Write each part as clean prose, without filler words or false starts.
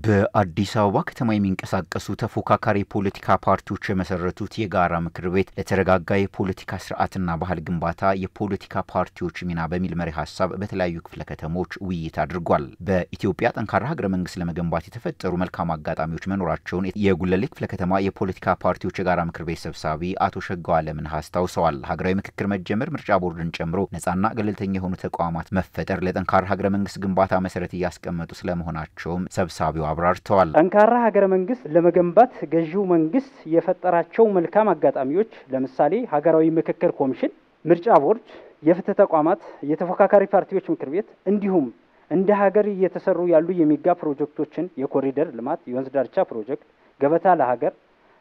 በአዲስ አበባ ከተማ የሚንቀሳቀሱ ተፎካካሪ ፖለቲካ ፓርቲዎች የመሰረቱት የጋራ ምክር ቤት ለተረጋጋ የፖለቲካ ስርዓትና ባህል ግንባታ የፖለቲካ ፓርቲዎች ሚና በሚል መሪ ሐሳብ በተለያዩ ክፍለ ከተሞች ውይይት አድርጓል። በኢትዮጵያ ጠንካራ ሀገረ መንግስት ለመገንባት የተፈጠሩ መልካም አጋጣሚዎች መኖራቸውን የጉለሌ ክፍለ ከተማ የፖለቲካ ፓርቲዎች የጋራ ምክር ቤት ሰብሳቢ አቶ ሸጋው አለምን አስታውሰዋል። ሀገራዊ ምክክር መጀመር ምርጫ ቦርድን ጨምሮ ነፃና ገለልተኛ የሆኑ ተቋማት መፈጠር ለጠንካራ ሀገረ መንግስት ግንባታ መሰረት ያስቀመጡ ስለመሆናቸውም ሰብሳቢው አብራርተዋል። ጠንካራ ሀገረ መንግስት ለመገንባት ገዢው መንግስት የፈጠራቸው መልካም አጋጣሚዎች ለምሳሌ ሀገራዊ ምክክር ኮሚሽን፣ ምርጫ ቦርድ፣ የፍትህ ተቋማት፣ የተፎካካሪ ፓርቲዎች ምክር ቤት እንዲሁም እንደ ሀገር እየተሰሩ ያሉ የሚጋ ፕሮጀክቶችን የኮሪደር ልማት፣ የወንዝ ዳርቻ ፕሮጀክት፣ ገበታ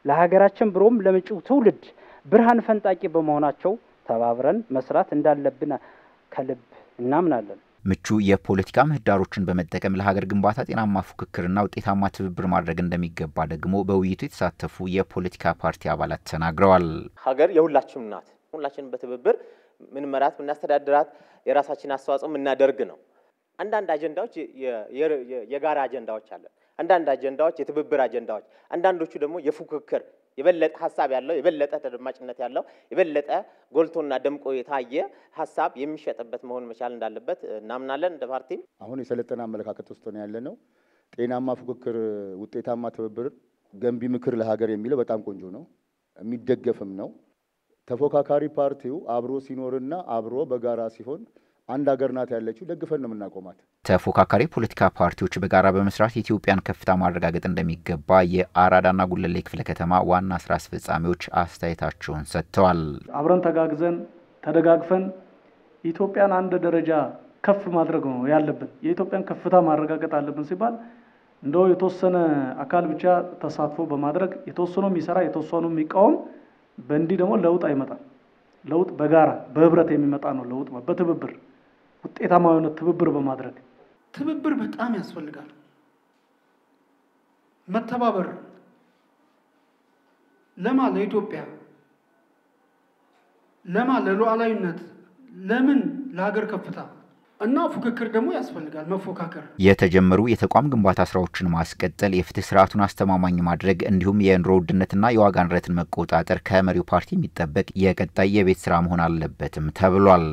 ለሀገራችን ብሎም ለመጪው ትውልድ ብርሃን ፈንጣቂ በመሆናቸው ተባብረን መስራት እንዳለብን ከልብ እናምናለን። ምቹ የፖለቲካ ምህዳሮችን በመጠቀም ለሀገር ግንባታ ጤናማ ፉክክርና ውጤታማ ትብብር ማድረግ እንደሚገባ ደግሞ በውይይቱ የተሳተፉ የፖለቲካ ፓርቲ አባላት ተናግረዋል። ሀገር የሁላችንም ናት። ሁላችንም በትብብር ምን መራት ምን አስተዳድራት የራሳችን አስተዋጽኦ ምናደርግ ነው። አንዳንድ አጀንዳዎች የጋራ አጀንዳዎች አለ። አንዳንድ አጀንዳዎች የትብብር አጀንዳዎች፣ አንዳንዶቹ ደግሞ የፉክክር የበለጠ ሐሳብ ያለው የበለጠ ተደማጭነት ያለው የበለጠ ጎልቶና ደምቆ የታየ ሐሳብ የሚሸጥበት መሆን መቻል እንዳለበት እናምናለን። እንደ ፓርቲ አሁን የሰለጠነ አመለካከት ውስጥ ነው ያለነው። ጤናማ ፉክክር፣ ውጤታማ ትብብር፣ ገንቢ ምክር ለሀገር የሚለው በጣም ቆንጆ ነው፣ የሚደገፍም ነው። ተፎካካሪ ፓርቲው አብሮ ሲኖርና አብሮ በጋራ ሲሆን አንድ ሀገር ናት ያለችው ደግፈን ነው የምናቆማት። ተፎካካሪ ፖለቲካ ፓርቲዎች በጋራ በመስራት የኢትዮጵያን ከፍታ ማረጋገጥ እንደሚገባ የአራዳና ጉለሌ ክፍለ ከተማ ዋና ስራ አስፈጻሚዎች አስተያየታቸውን ሰጥተዋል። አብረን ተጋግዘን ተደጋግፈን ኢትዮጵያን አንድ ደረጃ ከፍ ማድረግ ነው ያለብን። የኢትዮጵያን ከፍታ ማረጋገጥ አለብን ሲባል እንደው የተወሰነ አካል ብቻ ተሳትፎ በማድረግ የተወሰነው የሚሰራ የተወሰነው የሚቃወም በእንዲህ ደግሞ ለውጥ አይመጣም። ለውጥ በጋራ በህብረት የሚመጣ ነው። ለውጥ በትብብር ውጤታማ የሆነ ትብብር በማድረግ ትብብር በጣም ያስፈልጋል። መተባበር ለኢትዮጵያ ለሉዓላዊነት ለምን ለሀገር ከፍታ እና ፉክክር ደግሞ ያስፈልጋል። መፎካከር የተጀመሩ የተቋም ግንባታ ስራዎችን ማስቀጠል፣ የፍትህ ስርዓቱን አስተማማኝ ማድረግ እንዲሁም የኑሮ ውድነትና የዋጋ ንረትን መቆጣጠር ከመሪው ፓርቲ የሚጠበቅ የቀጣይ የቤት ስራ መሆን አለበትም ተብሏል።